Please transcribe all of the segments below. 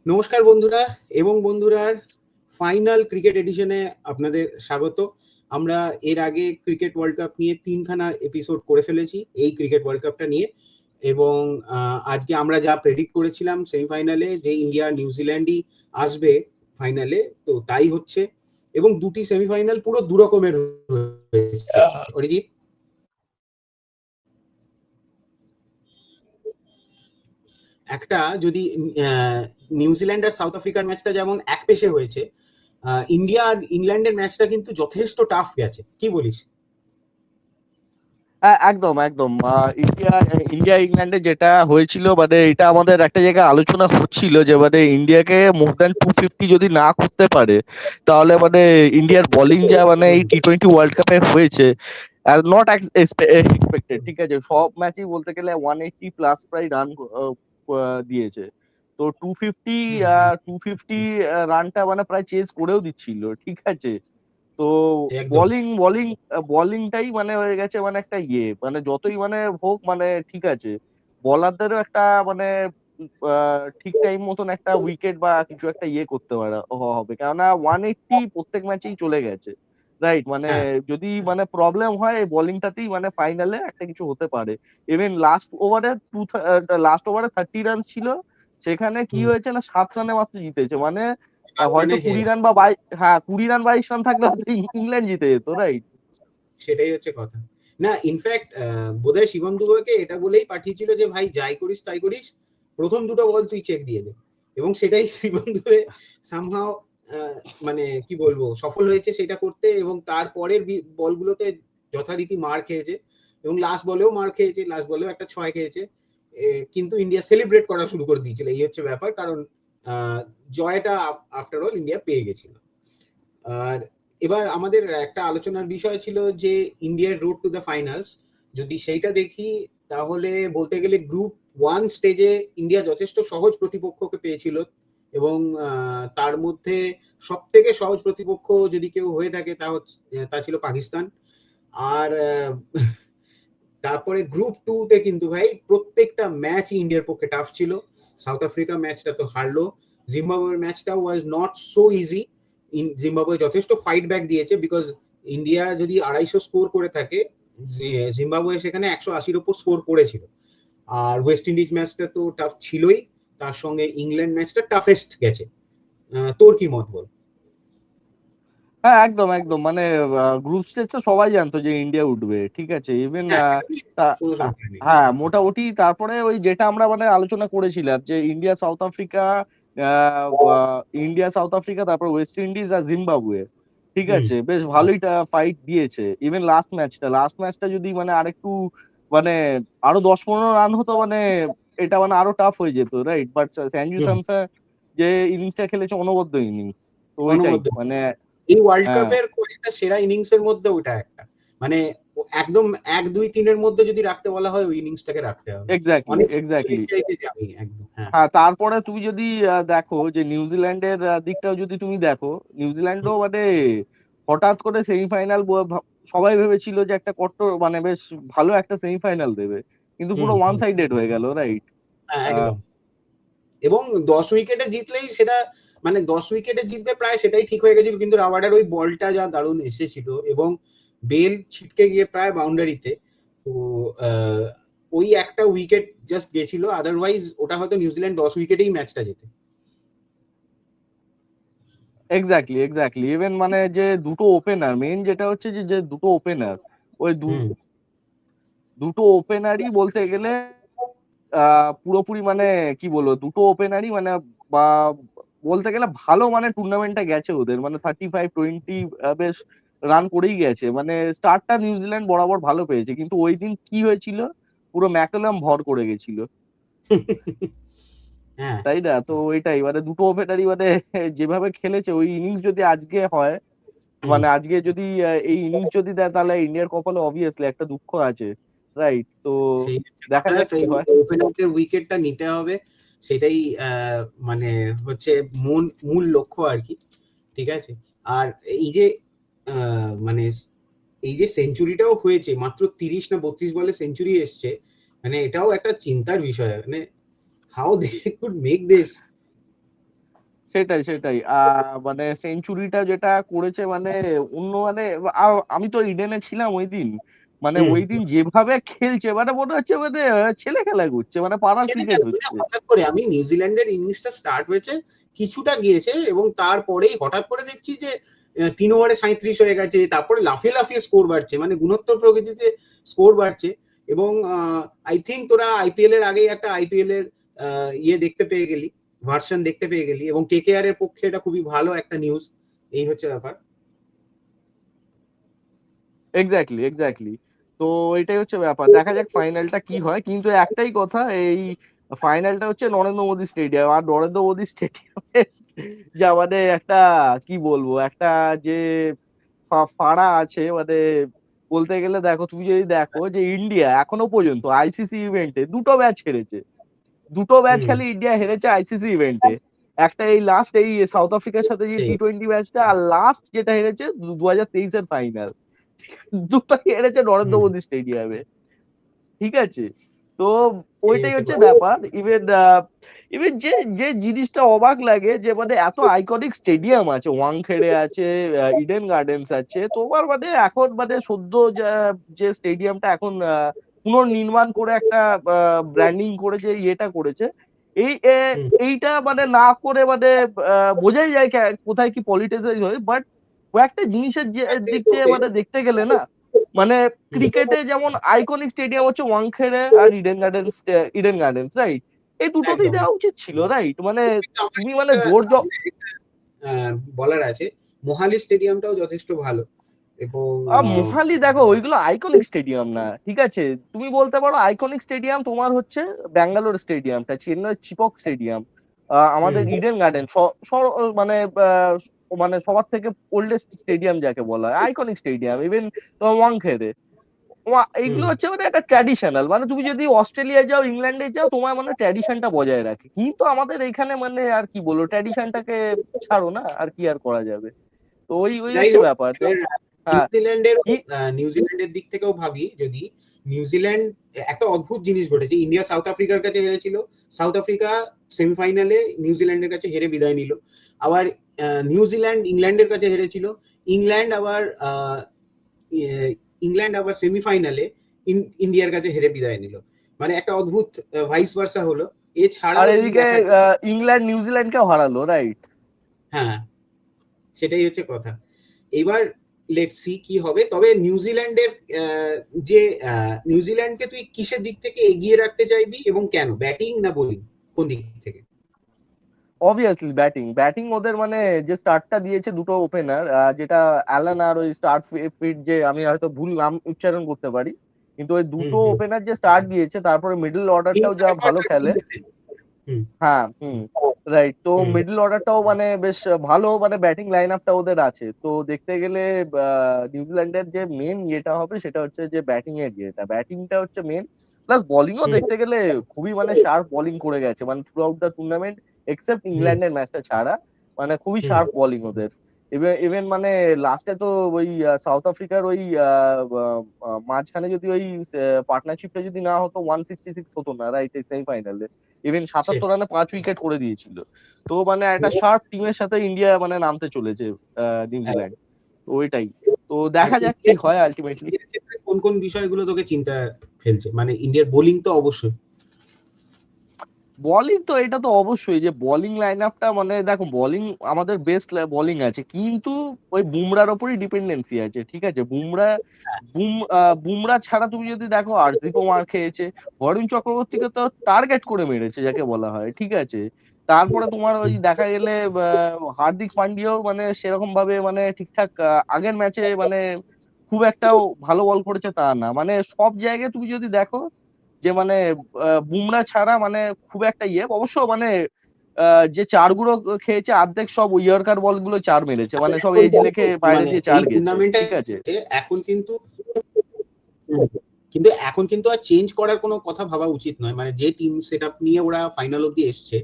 নমস্কার বন্ধুরা এবং বন্ধুরার ফাইনাল ক্রিকেট এডিশনে আপনাদের স্বাগত। আমরা এর আগে ক্রিকেট ওয়ার্ল্ড কাপ নিয়ে 3খানা এপিসোড করে ফেলেছি এই ক্রিকেট ওয়ার্ল্ড কাপটা নিয়ে, এবং আজকে আমরা যা প্রেডিক্ট করেছিলাম সেমিফাইনালে যে ইন্ডিয়া নিউজিল্যান্ডই আসবে ফাইনালে, তো তাই হচ্ছে। এবং দুটি সেমিফাইনাল পুরো দু রকমের হয়েছে। অরিজিৎ, একটা যদি নিউজিল্যান্ড আর সাউথ আফ্রিকার ম্যাচটা যেমন এক পেশে হয়েছে, ইন্ডিয়া আর ইংল্যান্ডের ম্যাচটা কিন্তু যথেষ্ট টাফ গেছে, কি বলিস? হ্যাঁ, একদম একদম ইন্ডিয়া ইন্ডিয়া ইংল্যান্ডে যেটা হয়েছিল, মানে এটা আমাদের একটা জায়গায় আলোচনা হচ্ছিল যে মানে ইন্ডিয়াকে মোর দ্যান 250 যদি না করতে পারে, তাহলে মানে ইন্ডিয়ার বোলিং যা মানে এই T20 ওয়ার্ল্ড কাপে হয়েছে, নট এক্সপেক্টেড। ঠিক আছে, সব ম্যাচই বলতে গেলে 180 প্লাস প্রায় রান দিয়েছে। তো 250 250 রানটা মানে প্রায় চেজ করেও দিচ্ছিল। ঠিক আছে, তো একদম। বোলিংটাই মানে হয়ে গেছে মানে একটা মানে যতই মানে হোক মানে ঠিক আছে, বোলারদেরও একটা মানে ঠিক টাইম মতন একটা উইকেট বা কিছু একটা করতে পারে হবে, কেননা 180 প্রত্যেক ম্যাচেই চলে গেছে। রাইট, মানে হ্যাঁ, যদি মানে প্রবলেম হয় এই বোলিংটাতেই মানে ফাইনালে একটা কিছু হতে পারে। ইভেন লাস্ট ওভারে 30 রান ছিল, সেখানে কি হয়েছে না 7 রানে মাত্র জিতেছে। মানে মানে হয়তো 20 রান বা 22 রান থাকলে হয়তো ইংল্যান্ড জিতে যেত। রাইট, সেটাই হচ্ছে কথা। না, ইনফ্যাক্ট বোধহয় শিবম দুবেকে এটা বলেই পাঠিয়েছিল যে ভাই যাই করিস তাই করিস, প্রথম দুটো বল তুই চেক দিয়ে দে। এবং সেটাই শিবম দুবে সামহাও মানে কি বলবো সফল হয়েছে সেটা করতে, এবং তারপরের বলগুলোতে যথারীতি মার খেয়েছে, এবং লাস্ট বলেও মার খেয়েছে, লাস্ট বলেও একটা 6 খেয়েছে। কিন্তু ইন্ডিয়া সেলিব্রেট করা শুরু করে দিয়েছিল, এই হচ্ছে ব্যাপার। কারণ জয়টা আফটার অল ইন্ডিয়া পেয়ে গেছিল। আর এবার আমাদের একটা আলোচনার বিষয় ছিল যে ইন্ডিয়ার রোড টু দ্য ফাইনালস, যদি সেইটা দেখি তাহলে বলতে গেলে গ্রুপ 1 স্টেজে ইন্ডিয়া যথেষ্ট সহজ প্রতিপক্ষকে পেয়েছিল, এবং তার মধ্যে সব থেকে সহজ প্রতিপক্ষ যদি কেউ হয়ে থাকে তা ছিল পাকিস্তান। আর তারপরে গ্রুপ 2 তে কিন্তু ভাই প্রত্যেকটা ম্যাচই ইন্ডিয়ার পক্ষে টাফ ছিল। সাউথ আফ্রিকা ম্যাচটা তো হারলো, জিম্বাবুয়ের ম্যাচটা was not so easy. Zimbabwe যথেষ্ট ফাইট ব্যাক দিয়েছে, বিকজ ইন্ডিয়া যদি 250 স্কোর করে থাকে, জিম্বাবুয়ে সেখানে 180-র উপর স্কোর করেছিল। আর ওয়েস্ট ইন্ডিজ ম্যাচটা তো টাফ ছিলই, তার সঙ্গে ইংল্যান্ড ম্যাচটা টাফেস্ট গেছে। তোর কি মত বল? হ্যাঁ, একদম একদম, মানে গ্রুপ স্টেজটা সবাই জানতো যে ইন্ডিয়া উঠবে। ঠিক আছে, ইভেন হ্যাঁ, সেটা নিয়ে কোনো সংশয় নেই। হ্যাঁ, মোটামুটি তারপরে ওই যেটা আমরা মানে আলোচনা করেছিলাম যে ইন্ডিয়া সাউথ আফ্রিকা, তারপর ওয়েস্ট ইন্ডিজ আর জিম্বাবুয়ে। ঠিক হুম, আছে, বেশ ভালোই ফাইট দিয়েছে। ইভেন লাস্ট ম্যাচটা যদি মানে আরেকটু মানে আরো 10-15 রান হতো, মানে এটা মানে আরো টাফ হয়ে যেত। Right, but Sanju hmm, Samson যে ইনিংসটা খেলেছে, অনবদ্য ইনিংস। তো ওইটাই অনবদ্য। মানে এই ওয়ার্ল্ড হ্যাঁ, কাপের কয়েকটা সেরা ইনিংসের মধ্যে ওটা একটা, মানে একদম 1-2-3-এর মধ্যে যদি রাখতে বলা হয় ওই ইনিংসটাকে রাখতে হবে। এক্স্যাক্টলি অনেক এক্স্যাক্টলি। সেঞ্চুরির চাইতে যাবে একদম। হ্যাঁ, হ্যাঁ, তারপরে তুমি যদি দেখো যে নিউজিল্যান্ডের দিকটাও যদি তুমি দেখো, নিউজিল্যান্ডও মানে হঠাৎ করে সেমিফাইনাল, সবাই ভেবেছিল যে একটা কট্টর মানে বেশ ভালো একটা সেমিফাইনাল দেবে, কিন্তু হুম, পুরো ওয়ান হুম, সাইডেড হয়ে গেল। রাইট, হ্যাঁ, একদম। এবং 10 উইকেটে জিতলেই সেটা, মানে 10 উইকেটে জিতবে প্রায় সেটাই ঠিক হয়ে গেছিল, কিন্তু রাবার্ডার ওই বলটা যা দারুণ এসেছিল, এবং বেল ছিটকে গিয়ে প্রায় বাউন্ডারিতে। তো আহ, ওই একটা উইকেট জাস্ট গেছিল, আদারওয়াইজ ওটা হয়তো নিউজিল্যান্ড 10 উইকেটেই ম্যাচটা যেতে। Exactly exactly. ইভেন মানে যে দুটো ওপেনার, মেইন যেটা হচ্ছে যে যে দুটো ওপেনার, ওই হুম, দুটো ওপেনারই বলতে গেলে পুরোপুরি মানে কি বলবো, দুটো ওপেনারই মানে বা বলতে গেলে ভালো মানে টুর্নামেন্টটা গেছে ওদের, মানে 35-20 বেশ রান করেই গেছে। মানে স্টার্টটা নিউজিল্যান্ড বরাবর ভালো পেয়েছে, কিন্তু ওই দিন কি হয়েছিল, পুরো ম্যাককালাম ভর করে গেছিল। হ্যাঁ, তাই না? তো ওইটাই মানে দুটো ওপেনারই মানে যেভাবে খেলেছে, ওই ইনিংস যদি আজকে হয়, হুম, মানে আজকে যদি এই ইনিংস যদি দেয়, তাহলে ইন্ডিয়ার কপালে অবভিয়াসলি একটা দুঃখ আছে। রাইট, তো সেই হচ্ছে দেখা কথা। যাক তো কি হয়। ওপেনারদের উইকেটটা নিতে হবে, সেটাই মানে হচ্ছে মূল লক্ষ্য আর কি। ঠিক আছে। আর এই যে মানে এই যে সেঞ্চুরিটাও হয়েছে, মাত্র 30 না 32 বলে সেঞ্চুরি এসছে, মানে এটাও একটা চিন্তার বিষয়, মানে how they could make this. সেটাই সেটাই মানে সেঞ্চুরিটা যেটা করেছে মানে অন্য মানে আমি তো ইডেনে ছিলাম ওই দিন, মানে হুম। ওই দিন যেভাবে খেলছে মানে মনে হচ্ছে মানে ছেলে খেলা করছে, মানে পাড়ার ছেলে ক্রিকেট খেলা মানে হচ্ছে। হঠাৎ করে আমি নিউজিল্যান্ডের ইনিংসটা স্টার্ট হয়েছে, কিছুটা গিয়েছে এবং তারপরেই হঠাৎ করে দেখছি যে 3 ওভারে 37 হয়ে গেছে, তারপরে লাফিয়ে লাফিয়ে স্কোর বাড়ছে, মানে গুণোত্তর প্রকৃতিতে স্কোর বাড়ছে। এবং আই থিঙ্ক তোরা আইপিএল এর আগেই একটা আইপিএল এর ইয়ে দেখতে পেয়ে গেলি, ভার্সন দেখতে পেয়ে গেলি, এবং কেকেআর এর পক্ষে এটা খুবই ভালো একটা নিউজ। এই হচ্ছে ব্যাপার। Exactly exactly. তো এটাই হচ্ছে ব্যাপার, দেখা যাক ফাইনালটা কি হয়, কিন্তু একটাই কথা, এই ফাইনালটা হচ্ছে নরেন্দ্র মোদী স্টেডিয়াম, আর নরেন্দ্র মোদী স্টেডিয়ামে যা মানে একটা কি বলবো, একটা যে ফাড়া আছে মানে, বলতে গেলে দেখো তুমি যদি দেখো যে ইন্ডিয়া এখনো পর্যন্ত আইসিসি ইভেন্টে দুটো ম্যাচ হেরেছে, দুটো ম্যাচ হুম। খালি ইন্ডিয়া হেরেছে আইসিসি ইভেন্টে। একটা এই লাস্ট এই সাউথ আফ্রিকার সাথে যে সেই টি-20 ম্যাচটা, আর লাস্ট যেটা হেরেছে 2023 এর ফাইনাল, দুটোই হেরেছে নরেন্দ্র হুম। মোদী স্টেডিয়ামে। ঠিক আছে? তো সেই ওইটাই হচ্ছে হচ্ছে কথা। ব্যাপার। ইভেন ইভেন যে যে জিনিসটা অবাক লাগে যে মানে এত আইকনিক স্টেডিয়াম আছে, ওয়াংখেড়ে আছে, ইডেন গার্ডেন্স আছে। তোমার মানে এখন মানে সদ্য যে স্টেডিয়ামটা এখন পুনর্নির্মাণ করে একটা ব্র্যান্ডিং করে যে ইয়েটা করেছে। এই হুম। এইটা মানে না করে মানে বোঝাই যায় কোথায় কি পলিটিসাইজ হয়। বাট কয়েকটা জিনিসের যে দিক Atleast দিয়ে ওকে। মানে দেখতে গেলে না, মানে হুম। ক্রিকেটে যেমন আইকনিক স্টেডিয়াম হচ্ছে ওয়াংখেড়ে আর ইডেন গার্ডেন্স, রাইট? এই দুটোতেই একদম। দেওয়া উচিত ছিল, রাইট? মানে কিন্তু আমার তুমি মানে একটা জোর বলার আছে, মোহালি স্টেডিয়ামটাও যথেষ্ট ভালো। এবং মোহালি দেখো ওইগুলো আইকনিক স্টেডিয়াম না, ঠিক আছে? তুমি বলতে পারো আইকনিক স্টেডিয়াম তোমার হচ্ছে ব্যাঙ্গালোর স্টেডিয়ামটা, চেন্নাই চিপক স্টেডিয়াম, আমাদের হুম। ইডেন গার্ডেন, মানে মানে সবার থেকে ওল্ডেস্ট স্টেডিয়াম যাকে বলা হয় আইকনিক স্টেডিয়াম, ইভেন তোমার ওয়াংখেড়ে এইগুলো হুম। হচ্ছে মানে একটা ট্র্যাডিশনাল, মানে তুমি যদি অস্ট্রেলিয়ায় যাও ইংল্যান্ডে যাও তোমার মানে ট্র্যাডিশনটা বজায় রাখে, কিন্তু আমাদের এখানে মানে আর কি বলবো, ট্র্যাডিশনটাকে ছাড়ো না, আর কি আর করা যাবে। তো ওই ওই যাই হচ্ছে হোক, ব্যাপার তো। হ্যাঁ। নিউজিল্যান্ডের কি নিউজিল্যান্ডের দিক থেকেও ভাবি যদি, নিউজিল্যান্ড একটা অদ্ভুত জিনিস ঘটেছে, ইন্ডিয়া সাউথ আফ্রিকার কাছে হেরেছিল, সাউথ আফ্রিকা সেমিফাইনালে নিউজিল্যান্ডের কাছে হেরে বিদায় নিল। আবার নিউজিল্যান্ড ইংল্যান্ডের কাছে হেরেছিল, ইংল্যান্ড আবার ইংল্যান্ড আবার সেমিফাইনালে ইন্ডিয়ার কাছে হেরে বিদায় নিল। মানে একটা অদ্ভুত ভাইস ভার্সা হলো। আর এছাড়াও যদি এদিকে দেখা, ইংল্যান্ড নিউজিল্যান্ডকেও হারালো, রাইট? হ্যাঁ, সেটাই হচ্ছে কথা। এবার লেটস সি কি হবে। তবে নিউজিল্যান্ডের যে নিউজিল্যান্ডকে তুই কিসের দিক থেকে এগিয়ে রাখতে চাইবি এবং কেন, ব্যাটিং না বোলিং, কোন দিক থেকে? অবভিয়াসলি ব্যাটিং, ব্যাটিং ওদের মানে যে স্টার্টটা দিয়েছে দুটো ওপেনার, যেটা অ্যালান আর ওই স্টার্ট ফিট, যে আমি হয়তো ভুল নাম উচ্চারণ করতে পারি, কিন্তু ওই হুম। দুটো হুম। ওপেনার যে স্টার্ট দিয়েছে, তারপরে মিডল অর্ডারটাও যা কিংস ভালো খেলে। হুম। হ্যাঁ, রাইট। তো হুম। মিডল অর্ডারটাও মানে বেশ ভালো, মানে ব্যাটিং লাইন আপটা ওদের আছে। তো দেখতে গেলে নিউজিল্যান্ডের যে মেন ইয়েটা হবে সেটা হচ্ছে যে ব্যাটিং এর ইয়েটা, ব্যাটিংটা হচ্ছে মেন। প্লাস বোলিংও হুম। দেখতে গেলে খুবই মানে শার্প বোলিং করে গেছে, মানে throughout the tournament except hmm. ইংল্যান্ডের ম্যাচটা ছাড়া, মানে খুবই হুম। শার্প বোলিং ওদের। ইভেন মানে লাস্টে তো ওই সাউথ আফ্রিকার ওই মাঝখানে যদি ওই পার্টনারশিপটা যদি না হতো 166 হতো না, রাইট? এই সেমিফাইনালে ইভেন সে ৭৭ রানে ৫ উইকেট করে দিয়েছিল। তো মানে একটা শার্প টিমের সাথে ইন্ডিয়া মানে নামতে চলেছে, নিউজিল্যান্ড। তো ওইটাই। তো আর দেখা যাক কি ইন্ডিয়ার হয় আলটিমেটলি। ক্ষেত্রে কোন কোন বিষয়গুলো তোকে চিন্তা ফেলছে? মানে ইন্ডিয়ার বোলিং তো অবশ্যই। বোলিং তো এটা তো অবশ্যই, যে বোলিং লাইন আপটা মানে দেখো, বোলিং আমাদের বেস্ট বোলিং আছে, কিন্তু ওই বুমরার ওপরই ডিপেন্ডেন্সি আছে, ঠিক আছে? বুমরা ছাড়া তুমি যদি দেখো, আরদীপও মার খেয়েছে, বরুণ চক্রবর্তীকে তো টার্গেট করে মেরেছে যাকে বলা হয়, ঠিক আছে? তারপরে তোমার ওই হুম। দেখা গেলে হার্দিক পান্ডিয়াও মানে সেরকম ভাবে মানে ঠিকঠাক আগের ম্যাচে মানে খুব একটাও ভালো বল করেছে তা না, মানে সব জায়গায় তুমি যদি দেখো যে মানে বুমরা ছাড়া মানে খুব একটা ইয়ে, অবশ্য মানে যে চারগুলো খেয়েছে অর্ধেক সব ইয়র্কার বল গুলো চার মেরেছে, মানে সব এজ লেখে বাইরে মানে দিয়ে এই চার গেছে, টুর্নামেন্টে ঠিক আছে? এখন কিন্তু, কিন্তু এখন কিন্তু আর চেঞ্জ করার কোনো কথা ভাবা উচিত নয়। মানে যে টিম সেটআপ নিয়ে ওরা ফাইনাল অব্দি এসছে,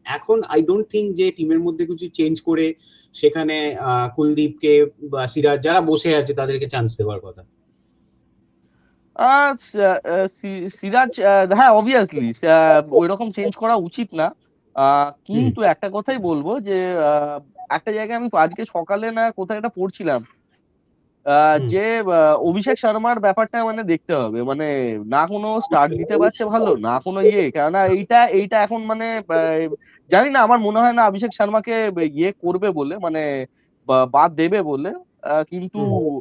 এখন আই ডোন্ট থিঙ্ক যে টিমের মধ্যে কিছু চেঞ্জ করে সেখানে কুলদীপকে বা সিরাজ যারা বসে আছে তাদেরকে চান্স দেওয়ার কথা। সিরাজ, হ্যাঁ অবভিয়াসলি ওই রকম চেঞ্জ করা উচিত না। হুম কিন্তু একটা কথাই বলবো যে আহ, একটা জায়গায় আমি আজকে সকালে না কোথায় একটা পড়ছিলাম হুম। যে অভিষেক শর্মার ব্যাপারটা মানে দেখতে হবে, মানে না কোনো স্টার্ট অবশ্যই দিতে পারছে অবশ্যই। ভালো, না কোনো কেননা এইটা এইটা এখন মানে জানি না, আমার মনে হয় না অভিষেক শর্মাকে করবে বলে, মানে বাদ দেবে বলে। কিন্তু হুম।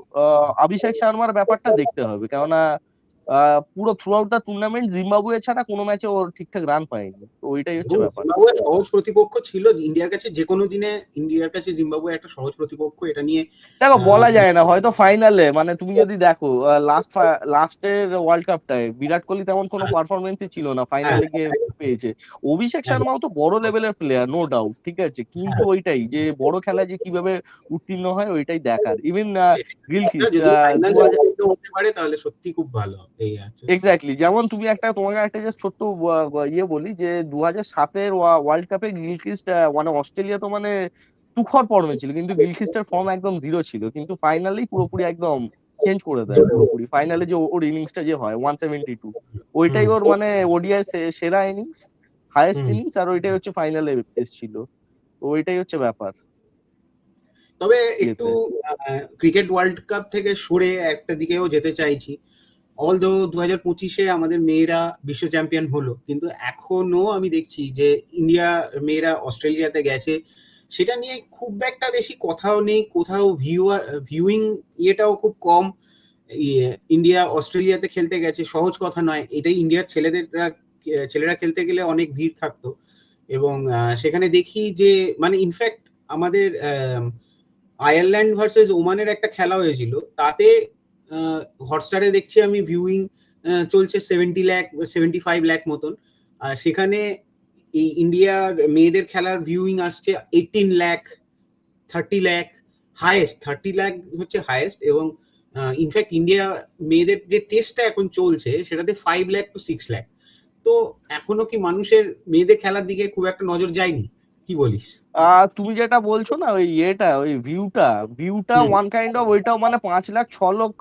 অভিষেক শর্মার ব্যাপারটা দেখতে হবে, কেননা পুরো through out the tournament Zimbabwe ছাড়া কোনো ম্যাচে ওর ঠিকঠাক রান পায়নি, তো ওইটাই হচ্ছে দেখুন, ব্যাপার। জিম্বাবুয়ে সহজ প্রতিপক্ষ ছিল ইন্ডিয়ার কাছে, যে কোনো দিনে ইন্ডিয়ার কাছে জিম্বাবুয়ে একটা সহজ প্রতিপক্ষ, এটা নিয়ে দেখো আহ, বলা যায় না, হয়তো ফাইনালে, মানে তুমি যদি দেখো লাস্টের ওয়ার্ল্ড কাপটায় বিরাট কোহলি তেমন কোনো পারফরমেন্সই ছিল না, হ্যাঁ ফাইনালে গিয়ে পেয়েছে। অভিষেক হ্যাঁ শর্মাও তো বড় লেভেলের প্লেয়ার, নো ডাউট, ঠিক আছে, কিন্তু হ্যাঁ, ওইটাই যে বড় খেলায় যে কিভাবে উত্তীর্ণ হয় ওইটাই দেখার। ইভেন সেটাই। এটা গিলক্রিস্ট যদি দু ফাইনালে হাজার উত্তীর্ণ হতে পারে তাহলে সত্যি খুব ভালো হবে, এই আছে। এক্স্যাক্টলি, যেমন তুমি একটা, তোমাকে একটা জাস্ট ছোট্ট বলি যে 2007-এর ওয়ার্ল্ড কাপে গিলক্রিস্ট মানে অস্ট্রেলিয়া তো মানে তুখর ফর্মে ছিল, কিন্তু গিলক্রিস্টের ফর্ম একদম জিরো ছিল, কিন্তু ফাইনালেই পুরোপুরি একদম চেঞ্জ করে দেয় পুরোপুরি। ফাইনালে যে ওর ইনিংসটা যে হয় 172, ওইটাই হুম ওর মানে ওডিআই সেরা ইনিংস, হাইয়েস্ট হুম। ইনিংস, আর ওইটাই হচ্ছে ফাইনালে এসেছিল। তো ওইটাই হচ্ছে ব্যাপার তবে একটু ইয়েতে। ক্রিকেট ওয়ার্ল্ড কাপ থেকে সরে একটা দিকেও যেতে চাইছি। অলদো 2025-এ আমাদের মেয়েরা বিশ্ব চ্যাম্পিয়ন হলো, কিন্তু এখনো আমি দেখছি যে ইন্ডিয়া মেয়েরা অস্ট্রেলিয়াতে গেছে, সেটা নিয়ে খুব একটা বেশি কথাও নেই, কোথাও ভিউইং ইয়েটাও খুব কম। ইন্ডিয়া অস্ট্রেলিয়াতে খেলতে গেছে, সহজ কথা নয় এটাই। ইন্ডিয়ার ছেলেরা খেলতে গেলে অনেক ভিড় থাকতো, এবং সেখানে দেখি যে মানে ইনফ্যাক্ট আমাদের আয়ারল্যান্ড ভার্সেস ওমানের একটা খেলা হয়েছিল, তাতে হটস্টারে দেখছি আমি ভিউইং চলছে 70 লাখ 75 লাখ মতন। আর সেখানে এই ইন্ডিয়ার মেয়েদের খেলার ভিউইং আসছে 18 লাখ, 30 লাখ, হাইয়েস্ট 30 লাখ হচ্ছে হাইয়েস্ট। এবং ইনফ্যাক্ট ইন্ডিয়া মেয়েদের যে টেস্টটা এখন চলছে সেটাতে 5 লাখ to 6 লাখ। তো এখনো কি মানুষের মেয়েদের খেলার দিকে খুব একটা নজর যায়নি, কি বলিস? তুমি যেটা বলছো না ওই ওই ভিউটা, ভিউটা হুম ওয়ান কাইন্ড অফ, ওইটাও মানে 5 লাখ 6 লাখ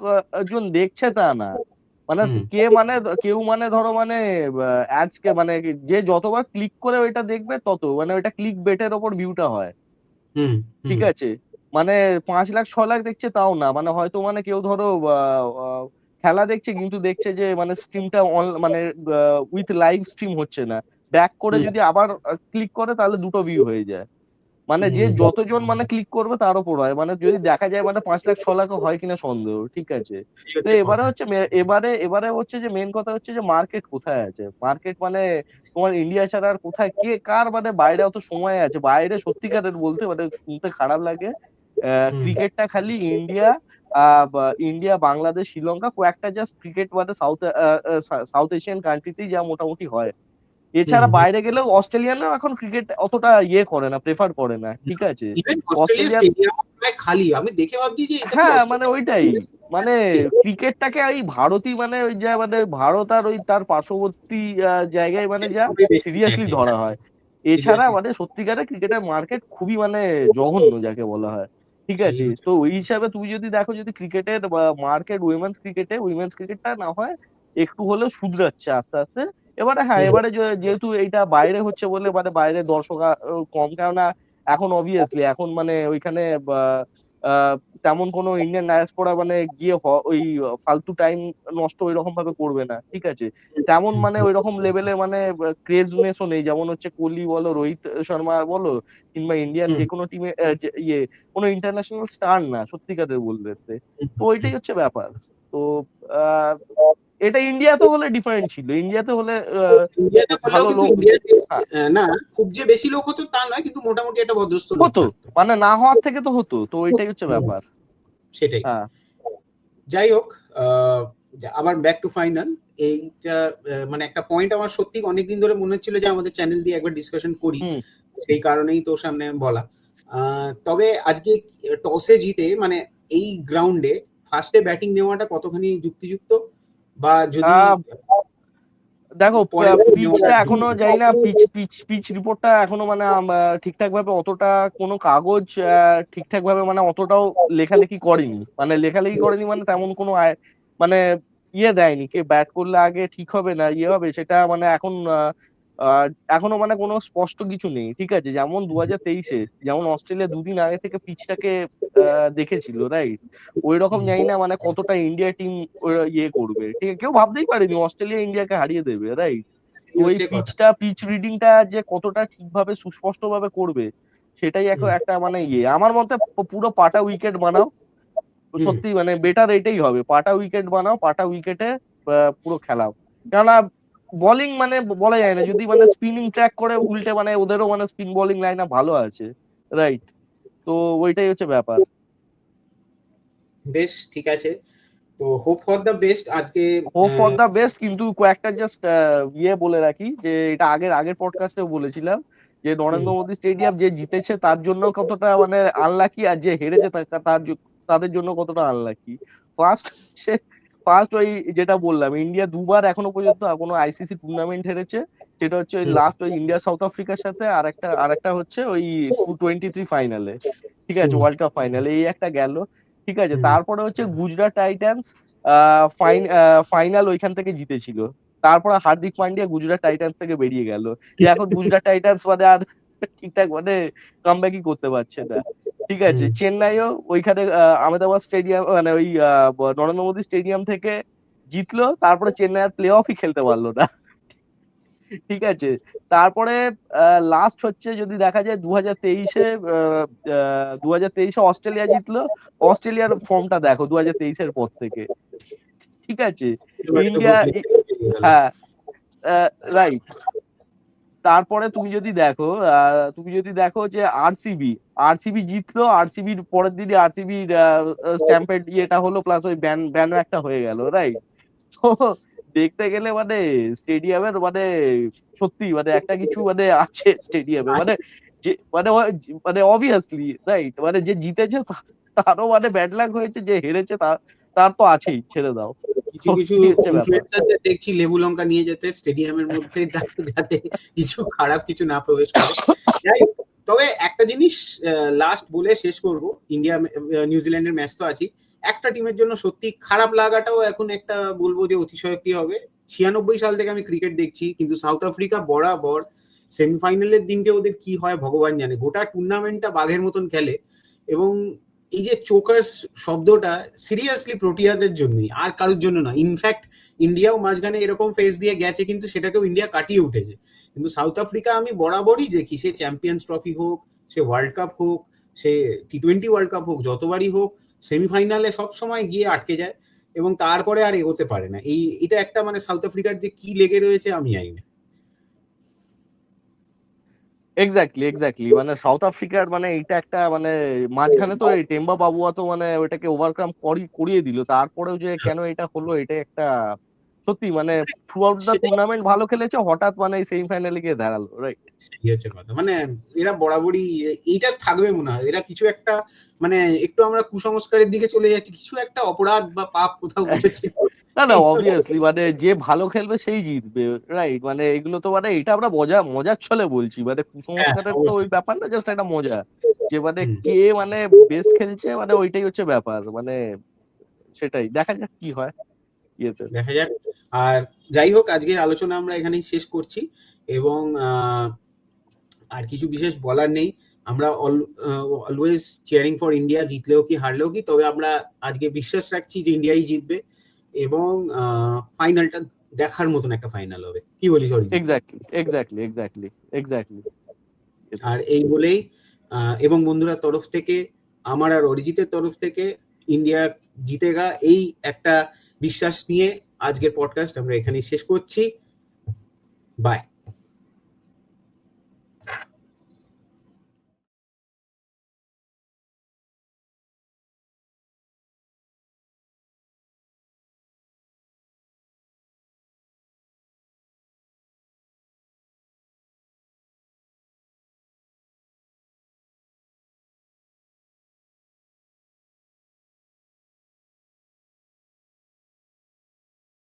জন দেখছে তা না, মানে হুম মানে কেউ মানে ধরো মানে অ্যাডস কে মানে যে যতবার ক্লিক করে ওইটা দেখবে তত মানে ওইটা ক্লিক বেটের ওপর ভিউটা হয়, হুম ঠিক হুম আছে। মানে 5 লাখ 6 লাখ দেখছে তাও না, মানে হয়তো মানে কেউ ধরো আহ, খেলা দেখছে কিন্তু দেখছে যে মানে স্ট্রিমটা মানে উইথ লাইভ স্ট্রিম হচ্ছে না, ব্যাক করে হুম যদি আবার ক্লিক করে তাহলে দুটো ভিউ হয়ে যায়। মানে যে হুম। যতজন মানে ক্লিক করবে তার উপর হয়, মানে যদি দেখা যায় মানে 5 লাখ 6 লাখ হয় কিনা সন্দেহ, ঠিক আছে। এই তো হচ্ছে এবারে কথা। হচ্ছে এবারে হচ্ছে যে মেন কথা হচ্ছে যে মার্কেট কোথায় আছে, মার্কেট মানে তোমার ইন্ডিয়া ছাড়া আর কোথায়, কে কার মানে বাইরে অত সময় আছে বাইরে, সত্যিকারের বলতে মানে শুনতে খারাপ লাগে। হুম ক্রিকেটটা খালি ইন্ডিয়া, ইন্ডিয়া বাংলাদেশ শ্রীলঙ্কা কয়েকটা জাস্ট ক্রিকেট মানে সাউথ এশিয়ান কান্ট্রিতেই যা মোটামুটি হয়, হুম এছাড়া হুম। বাইরে গেলেও অস্ট্রেলিয়ানরা এখন ক্রিকেট অতটা করে না, প্রেফার করে না, ঠিক আছে। ইভেন অস্ট্রেলিয়া অস্ট্রেলিয়ান, স্টেডিয়াম প্রায় খালি, আমি দেখে ভাবছি যে এটা কি হ্যাঁ মানে অস্ট্রেলিয়া ওইটাই, মানে হচ্ছে। ক্রিকেটটাকে ওই ভারতই মানে ওই যা মানে ভারত আর ওই তার পার্শ্ববর্তী জায়গায় মানে যা খুবই বেশি সিরিয়াসলি দেখে, ধরা হয়। এছাড়া সিরিয়াসলি। মানে সত্যিকারের ক্রিকেটের মার্কেট খুবই মানে জঘন্য যাকে বলা হয়, ঠিক সেই আছে। হচ্ছে। তো ওই হিসাবে তুমি যদি দেখো যদি ক্রিকেটের মার্কেট, উইমেন্স ক্রিকেটটা না হয় একটু হলেও শুধরাচ্ছে আস্তে আস্তে। এবারে হ্যাঁ, হুম এবারে যেহেতু এইটা বাইরে হচ্ছে বলে মানে বাইরে দর্শক কম, কেননা এখন অবভিয়াসলি এখন মানে ওইখানে আহ, তেমন কোনো ইন্ডিয়ান ডায়াসপোরা মানে গিয়ে ওই ফালতু টাইম নষ্ট ওই রকম ভাবে করবে না, ঠিক আছে। তেমন হুম মানে হুম ওই রকম লেভেলে মানে ক্রেজনেসও নেই, যেমন হচ্ছে কোহলি বলো, রোহিত শর্মা বলো, কিংবা ইন্ডিয়ান হুম যে কোনো টিমে কোনো ইন্টারন্যাশনাল স্টার না সত্যিকারের বলতে। হুম তো হুম। ওইটাই হচ্ছে ব্যাপার। তো আহ, এটা ইন্ডিয়াতে হলে ডিফারেন্ট ছিল, ইন্ডিয়াতে হলে ইন্ডিয়াতে হলেও ভালো কিন্তু লোক, ইন্ডিয়ার টেস্ট হ্যাঁ, না, খুব যে বেশি লোক হতো তা নয়, কিন্তু মোটামুটি একটা ভদ্রস্থ লোক হতো, থাকতো। মানে না হওয়ার থেকে তো হতো, তো ওইটাই হচ্ছে হুম, ব্যাপার। সেটাই। হ্যাঁ। যাই হোক, আহ, আবার ব্যাক টু ফাইনাল। এইটা মানে একটা পয়েন্ট আমার সত্যি অনেকদিন ধরে মনে হচ্ছিল যে আমাদের চ্যানেল দিয়ে একবার ডিসকাশন করি, হুম। সেই কারণেই তোর সামনে বলা। তবে আজকে টসে জিতে মানে এই গ্রাউন্ডে ফার্স্টে ব্যাটিং নেওয়াটা কতখানি যুক্তিযুক্ত, বা যদি আহ দেখো পরে ব্যাটিং নেওয়াটা পিচটা ভুল? এখনো জানি না, পিচ রিপোর্টটা এখনো মানে ঠিকঠাক ভাবে অতটা কোনো কাগজ ঠিকঠাক ভাবে মানে অতটাও লেখালেখি করেনি, মানে লেখালেখি করেনি মানে তেমন কোনো মানে দেয়নি কে ব্যাট করলে আগে ঠিক হবে না হবে সেটা মানে এখন এখনো মানে কোনো স্পষ্ট কিছু নেই, ঠিক আছে? যেমন 2023-এ যেমন অস্ট্রেলিয়া দুদিন আগে থেকে পিচটাকে দেখেছিল, রাইট? ওই রকম জানি না মানে কতটা ইন্ডিয়া টিম ইয়ে করবে, ঠিক আছে? কেউ ভাবতেই পারেনি অস্ট্রেলিয়া ইন্ডিয়াকে হারিয়ে দেবে, রাইট? তো এই ওই হচ্ছে কথা। পিচ রিডিংটা যে কতটা ঠিকভাবে সুস্পষ্ট ভাবে করবে, সেটাই হুম, একটা মানে ইয়ে আমার মতে পুরো পাটা উইকেট বানাও। হুম, সত্যি মানে বেটার এটাই হবে, পাটা উইকেট বানাও, পাটা উইকেটে পুরো খেলাও। কেননা বোলিং মানে বলা যায় না, যদি মানে স্পিনিং ট্র্যাক করে উল্টে, মানে ওদেরও মানে স্পিন বোলিং লাইন ভালো আছে, রাইট? তো ওইটাই হচ্ছে ব্যাপার। বেশ ঠিক আছে, তো হোপ ফর দ্য বেস্ট আজকে। Hope for ah, the best, কিন্তু কয়েকটা জাস্ট ইয়ে বলে রাখি যে এটা আগের আগের পডকাস্টেও বলেছিলাম যে হুম, নরেন্দ্র মোদী স্টেডিয়াম যে জিতেছে তার জন্য কতটা মানে আনলাকি, আর যে হেরেছে তাদের জন্য কতটা আনলাকি। ফার্স্ট ফার্স্ট ওই যেটা বললাম, ইন্ডিয়া দুবার এখনো পর্যন্ত কোনো আইসিসি টুর্নামেন্ট হেরেছে। সেটা হচ্ছে ওই হুম, লাস্ট ওই ইন্ডিয়া সাউথ আফ্রিকার সাথে, আর একটা হচ্ছে ওই T23 ফাইনালে, ঠিক আছে? হুম, ওয়ার্ল্ড কাপ ফাইনালে, এই একটা গেল, ঠিক আছে? হুম। তারপরে হচ্ছে গুজরাট টাইটান্স ফাইনাল ওইখান থেকে জিতেছিল। তারপরে হার্দিক পান্ডিয়া গুজরাট টাইটান্স থেকে বেরিয়ে গেল, যে এখন গুজরাট টাইটান্স মানে আর ঠিকঠাক মানে কামব্যাকই করতে পারছে না, ঠিক আছে? হুম। চেন্নাইও ওইখানে আহমেদাবাদ স্টেডিয়াম মানে ওই নরেন্দ্র মোদী স্টেডিয়াম থেকে জিতলো, তারপরে চেন্নাই আর প্লে অফই খেলতে পারলো না, ঠিক আছে? তারপরে লাস্ট হচ্ছে যদি দেখা যায় 2023-এ অস্ট্রেলিয়া জিতলো। অস্ট্রেলিয়ার ফর্মটা দেখো 2023-এর পর থেকে, ঠিক আছে? এবারে তো ইন্ডিয়া ব্রুকলিন থেকে বেরিয়ে গেল। হ্যাঁ, রাইট। তারপরে তুমি যদি দেখো যে আরসিবি জিতলো, আরসিবির পরের দিনই আরসিবির স্ট্যাম্পেড ইয়েটা হলো, প্লাস ওই ব্যান একটা হয়ে গেল, রাইট? তো দেখতে গেলে মানে স্টেডিয়ামের মানে সত্যি মানে একটা কিছু মানে আছে স্টেডিয়ামে, আর মানে যে মানে মানে অবভিয়াসলি, রাইট? মানে যে জিতেছে তারও মানে ব্যাড লাক হয়েছে, যে হেরেছে তার তো আছেই, ছেড়ে দাও। কিছু তো কিছু এই হচ্ছে ব্যাপার। ইনফ্লুয়েন্সারদের দেখছি লেবু লঙ্কা নিয়ে যেতে স্টেডিয়ামের মধ্যে, যাতে কিছু খারাপ কিছু না প্রবেশ করে। যাই হোক, তবে একটা জিনিস লাস্ট বলে শেষ করব। ইন্ডিয়া নিউজিল্যান্ডের ম্যাচ তো আছেই। একটা টিমের জন্য সত্যি খারাপ লাগাটাও এখন একটা বলবো যে অতিশয়োক্তি হবে। 96 সাল থেকে আমি ক্রিকেট দেখছি, কিন্তু সাউথ আফ্রিকা বরাবর সেমিফাইনালের দিনকে ওদের কি হয় ভগবান জানে, গোটা টুর্নামেন্টটা বাঘের মতন খেলে। এবং এই যে চোকার্স শব্দটা সিরিয়াসলি প্রোটিয়াদের জন্যই, আর কারোর জন্য না। ইনফ্যাক্ট ইন্ডিয়াও মাঝখানে এরকম ফেস দিয়ে গেছে, কিন্তু সেটাকেও ইন্ডিয়া কাটিয়ে উঠেছে। কিন্তু সাউথ আফ্রিকা আমি বরাবরই দেখি, সে চ্যাম্পিয়ন্স ট্রফি হোক, সে ওয়ার্ল্ড কাপ হোক, সে T20 ওয়ার্ল্ড কাপ হোক, যতবারই হোক সেমিফাইনালে সব সময় গিয়ে আটকে যায় এবং তারপরে আর এগোতে পারে না। এটা একটা মানে সাউথ আফ্রিকার যে কি লেগে রয়েছে আমি জানি না। এক্স্যাক্টলি মানে সাউথ আফ্রিকার মানে এটা একটা মানে মাঝখানে তো এই টেম্বা বাবুয়া তো মানে ওইটাকে ওভারকাম করিয়ে দিল, তারপরেও যে কেন এটা হলো, এটা একটা সত্যি মানে থ্রু আউট দা সেটাই টুর্নামেন্ট ভালো খেলেছে, হঠাৎ মানে সেমিফাইনালে গিয়ে দাঁড়ালো, রাইট? সেই হচ্ছে কথা। মানে এরা বরাবরই এইটা থাকবে মনে হয়, এরা কিছু একটা মানে একটু আমরা কুসংস্কারের দিকে চলে যাচ্ছি, কিছু একটা অপরাধ বা পাপ কোথাও করেছে। না না, অবভিয়াসলি মানে যে ভালো খেলবে সেই জিতবে, রাইট? মানে এগুলো তো মানে এটা আমরা মজার ছলে বলছি, মানে হ্যাঁ, কুসংস্কারের তো ওই অবশ্যই। ব্যাপার না, জাস্ট একটা মজা, যে মানে হুম, কে মানে বেস্ট খেলছে, মানে ওইটাই হচ্ছে ব্যাপার, মানে সেটাই দেখা যাক কি হয় ইয়েতে। দেখা যাক। আর যাই হোক, আজকের আলোচনা আমরা এখানেই শেষ করছি এবং আর কিছু বিশেষ বলার নেই। আমরা অলওয়েজ চিয়ারিং ফর ইন্ডিয়া, জিতলেও কি হারলেও কি, তবে আমরা আজকে বিশ্বাস রাখছি যে ইন্ডিয়াই জিতবে এবং ফাইনালটা দেখার মতন একটা ফাইনাল হবে। কি বলিস অরিজিৎ? এক্স্যাক্টলি। আর এই বলেই এবং বন্ধুরা তরফ থেকে, আমার আর অরিজিতের তরফ থেকে, ইন্ডিয়া জিতেগা এই একটা বিশ্বাস নিয়ে আজকের পডকাস্ট আমরা এখানেই শেষ করছি। বাই।